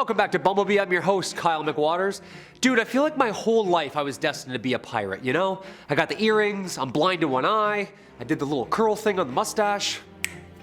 Welcome back to Bumblebee. I'm your host, Kyle McWaters. Dude, I feel like my whole life I was destined to be a pirate, you know? I got the earrings, I'm blind in one eye, I did the little curl thing on the mustache.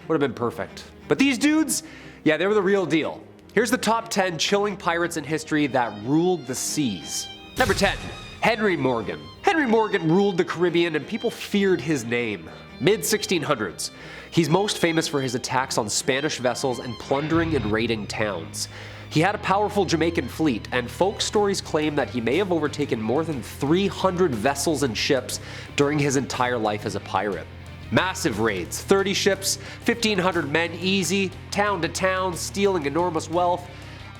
Would have been perfect. But these dudes, yeah, they were the real deal. Here's the top 10 chilling pirates in history that ruled the seas. Number 10, Henry Morgan. Henry Morgan ruled the Caribbean and people feared his name. Mid-1600s. He's most famous for his attacks on Spanish vessels and plundering and raiding towns. He had a powerful Jamaican fleet, and folk stories claim that he may have overtaken more than 300 vessels and ships during his entire life as a pirate. Massive raids, 30 ships, 1,500 men easy, town to town, stealing enormous wealth.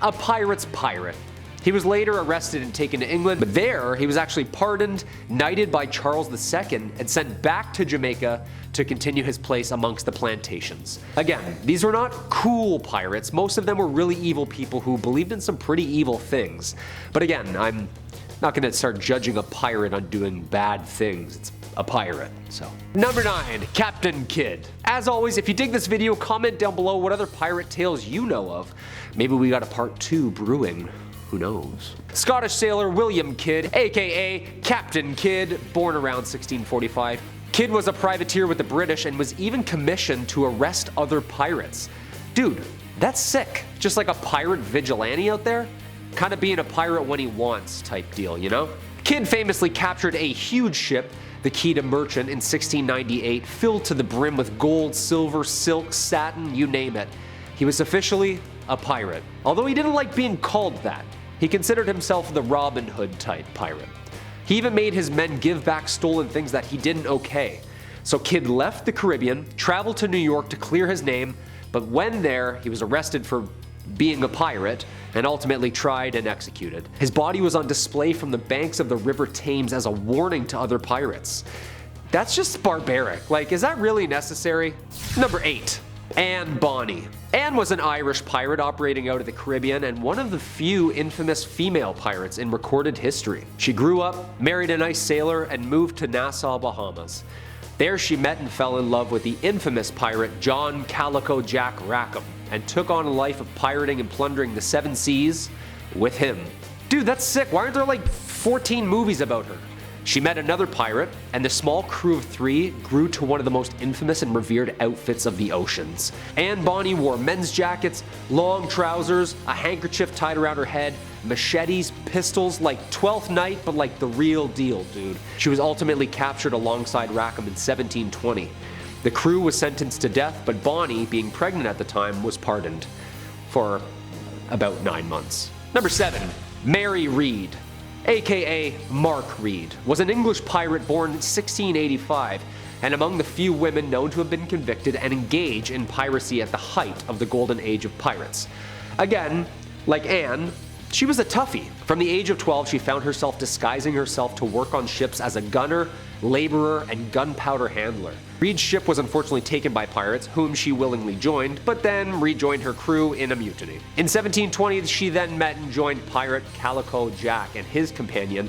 A pirate's pirate. He was later arrested and taken to England, but there he was actually pardoned, knighted by Charles II, and sent back to Jamaica to continue his place amongst the plantations. Again, these were not cool pirates. Most of them were really evil people who believed in some pretty evil things. But again, I'm not going to start judging a pirate on doing bad things. It's a pirate, so. Number 9, Captain Kidd. As always, if you dig this video, comment down below what other pirate tales you know of. Maybe we got a part 2 brewing. Who knows? Scottish sailor William Kidd, aka Captain Kidd, born around 1645. Kidd was a privateer with the British and was even commissioned to arrest other pirates. Dude, that's sick. Just like a pirate vigilante out there. Kind of being a pirate when he wants type deal, you know? Kidd famously captured a huge ship, the Quito Merchant, in 1698, filled to the brim with gold, silver, silk, satin, you name it. He was officially a pirate. Although he didn't like being called that. He considered himself the Robin Hood type pirate. He even made his men give back stolen things that he didn't okay. So Kidd left the Caribbean, traveled to New York to clear his name, but when there, he was arrested for being a pirate and ultimately tried and executed. His body was on display from the banks of the River Thames as a warning to other pirates. That's just barbaric. Like, is that really necessary? Number 8. Bonny. Anne was an Irish pirate operating out of the Caribbean and one of the few infamous female pirates in recorded history. She grew up, married a nice sailor, and moved to Nassau, Bahamas. There she met and fell in love with the infamous pirate John Calico Jack Rackham and took on a life of pirating and plundering the 7 seas with him. Dude, that's sick. Why aren't there like 14 movies about her? She met another pirate, and the small crew of 3 grew to one of the most infamous and revered outfits of the oceans. Bonny wore men's jackets, long trousers, a handkerchief tied around her head, machetes, pistols, like 12th Night, but like the real deal, dude. She was ultimately captured alongside Rackham in 1720. The crew was sentenced to death, but Bonny, being pregnant at the time, was pardoned for about 9 months. Number 7, Mary Read, aka Mark Read, was an English pirate born in 1685 and among the few women known to have been convicted and engaged in piracy at the height of the golden age of pirates. Again, like Anne, she was a toughie. From the age of 12, she found herself disguising herself to work on ships as a gunner, laborer, and gunpowder handler. Read's ship was unfortunately taken by pirates, whom she willingly joined, but then rejoined her crew in a mutiny. In 1720, she then met and joined pirate Calico Jack and his companion,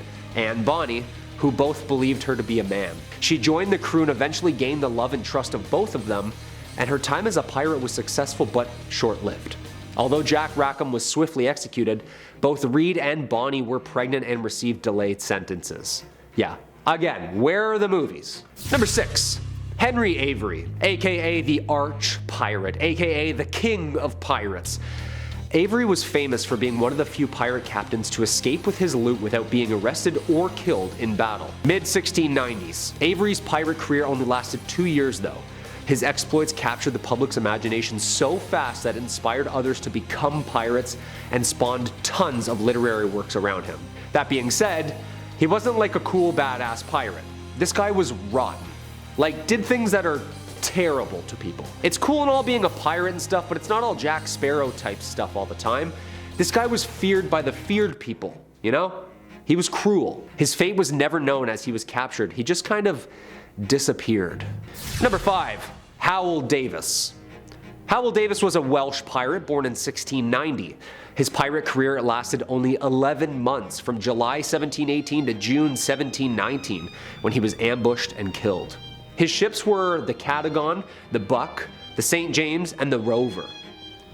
Bonny, who both believed her to be a man. She joined the crew and eventually gained the love and trust of both of them, and her time as a pirate was successful but short-lived. Although Jack Rackham was swiftly executed, both Read and Bonny were pregnant and received delayed sentences. Yeah, again, where are the movies? Number 6. Henry Avery, aka the Arch Pirate, aka the King of Pirates. Avery was famous for being one of the few pirate captains to escape with his loot without being arrested or killed in battle. Mid-1690s, Avery's pirate career only lasted 2 years though. His exploits captured the public's imagination so fast that it inspired others to become pirates and spawned tons of literary works around him. That being said, he wasn't like a cool badass pirate. This guy was rotten. Like, did things that are terrible to people. It's cool and all being a pirate and stuff, but it's not all Jack Sparrow type stuff all the time. This guy was feared by the feared people, you know? He was cruel. His fate was never known as he was captured. He just kind of disappeared. Number 5. Howell Davis. Howell Davis was a Welsh pirate born in 1690. His pirate career lasted only 11 months, from July 1718 to June 1719, when he was ambushed and killed. His ships were the Cadogan, the Buck, the St. James, and the Rover.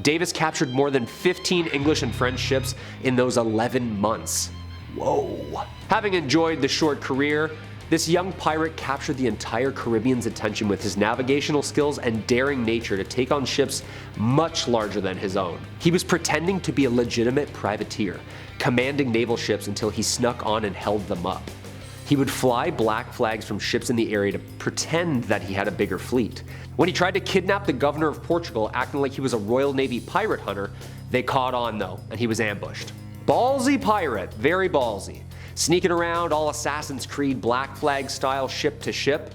Davis captured more than 15 English and French ships in those 11 months. Whoa. Having enjoyed the short career, this young pirate captured the entire Caribbean's attention with his navigational skills and daring nature to take on ships much larger than his own. He was pretending to be a legitimate privateer, commanding naval ships until he snuck on and held them up. He would fly black flags from ships in the area to pretend that he had a bigger fleet. When he tried to kidnap the governor of Portugal, acting like he was a Royal Navy pirate hunter, they caught on though, and he was ambushed. Ballsy pirate, very ballsy. Sneaking around all Assassin's Creed Black Flag style ship to ship.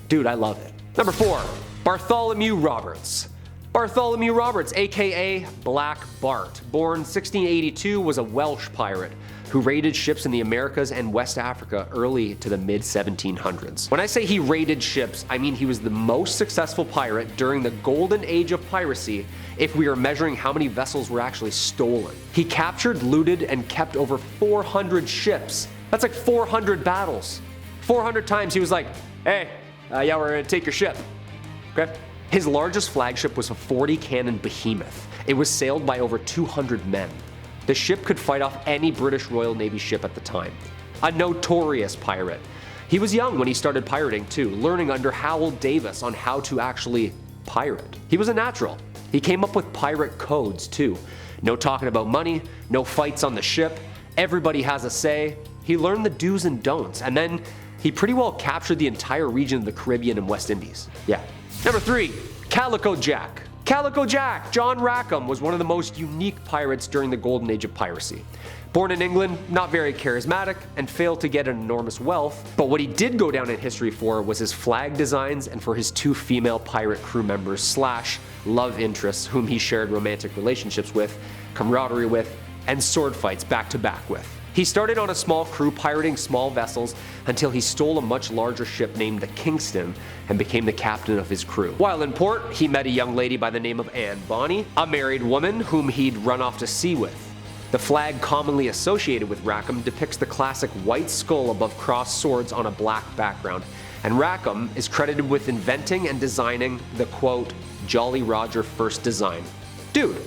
Dude, I love it. Number 4, Bartholomew Roberts. Bartholomew Roberts, aka Black Bart, born 1682, was a Welsh pirate who raided ships in the Americas and West Africa early to the mid-1700s. When I say he raided ships, I mean he was the most successful pirate during the golden age of piracy if we are measuring how many vessels were actually stolen. He captured, looted, and kept over 400 ships. That's like 400 battles. 400 times he was like, hey, yeah, we're gonna take your ship, okay? His largest flagship was a 40-cannon behemoth. It was sailed by over 200 men. The ship could fight off any British Royal Navy ship at the time. A notorious pirate. He was young when he started pirating too, learning under Howell Davis on how to actually pirate. He was a natural. He came up with pirate codes too. No talking about money, no fights on the ship, everybody has a say. He learned the do's and don'ts, and then he pretty well captured the entire region of the Caribbean and West Indies. Yeah. Number 3, Calico Jack. Calico Jack, John Rackham, was one of the most unique pirates during the golden age of piracy. Born in England, not very charismatic, and failed to get an enormous wealth, but what he did go down in history for was his flag designs and for his 2 female pirate crew members / love interests whom he shared romantic relationships with, camaraderie with, and sword fights back to back with. He started on a small crew pirating small vessels until he stole a much larger ship named the Kingston and became the captain of his crew. While in port, he met a young lady by the name of Bonny, a married woman whom he'd run off to sea with. The flag commonly associated with Rackham depicts the classic white skull above crossed swords on a black background, and Rackham is credited with inventing and designing the quote, Jolly Roger first design. Dude,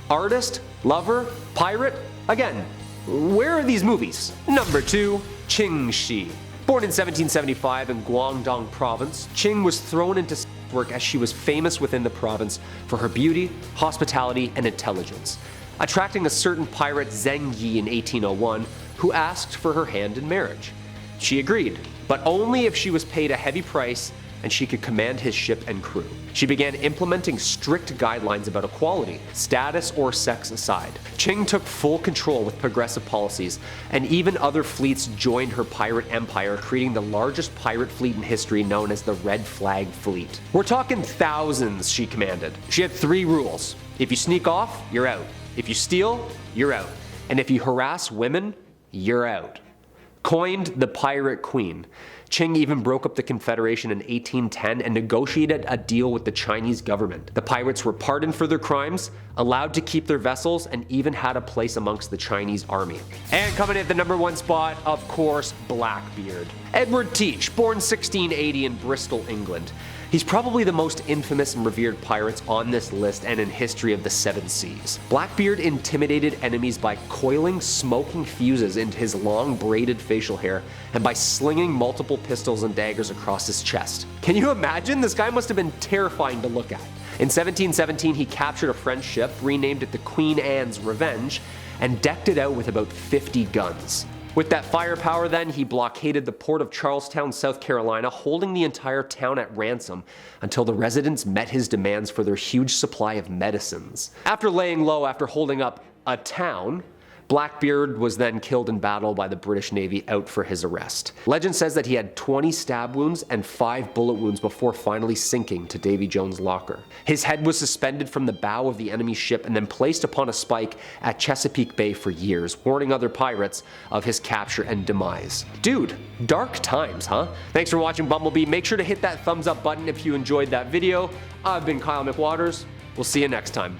artist, lover, pirate, again, where are these movies? Number 2, Ching Shih. Born in 1775 in Guangdong province, Ching was thrown into work as she was famous within the province for her beauty, hospitality, and intelligence, attracting a certain pirate Zheng Yi in 1801 who asked for her hand in marriage. She agreed, but only if she was paid a heavy price and she could command his ship and crew. She began implementing strict guidelines about equality, status or sex aside. Ching took full control with progressive policies, and even other fleets joined her pirate empire, creating the largest pirate fleet in history known as the Red Flag Fleet. We're talking thousands she commanded. She had 3 rules. If you sneak off, you're out. If you steal, you're out. And if you harass women, you're out. Coined the Pirate Queen, Ching even broke up the Confederation in 1810 and negotiated a deal with the Chinese government. The pirates were pardoned for their crimes, allowed to keep their vessels, and even had a place amongst the Chinese army. And coming in at the number 1 spot, of course, Blackbeard. Edward Teach, born 1680 in Bristol, England. He's probably the most infamous and revered pirates on this list and in history of the 7 seas. Blackbeard intimidated enemies by coiling smoking fuses into his long braided facial hair and by slinging multiple pistols and daggers across his chest. Can you imagine? This guy must have been terrifying to look at. In 1717, he captured a French ship, renamed it the Queen Anne's Revenge, and decked it out with about 50 guns. With that firepower then, he blockaded the port of Charlestown, South Carolina, holding the entire town at ransom until the residents met his demands for their huge supply of medicines. After laying low after holding up a town, Blackbeard was then killed in battle by the British Navy out for his arrest. Legend says that he had 20 stab wounds and 5 bullet wounds before finally sinking to Davy Jones' locker. His head was suspended from the bow of the enemy ship and then placed upon a spike at Chesapeake Bay for years, warning other pirates of his capture and demise. Dude, dark times, huh? Thanks for watching Bumblebee. Make sure to hit that thumbs up button if you enjoyed that video. I've been Kyle McWaters. We'll see you next time.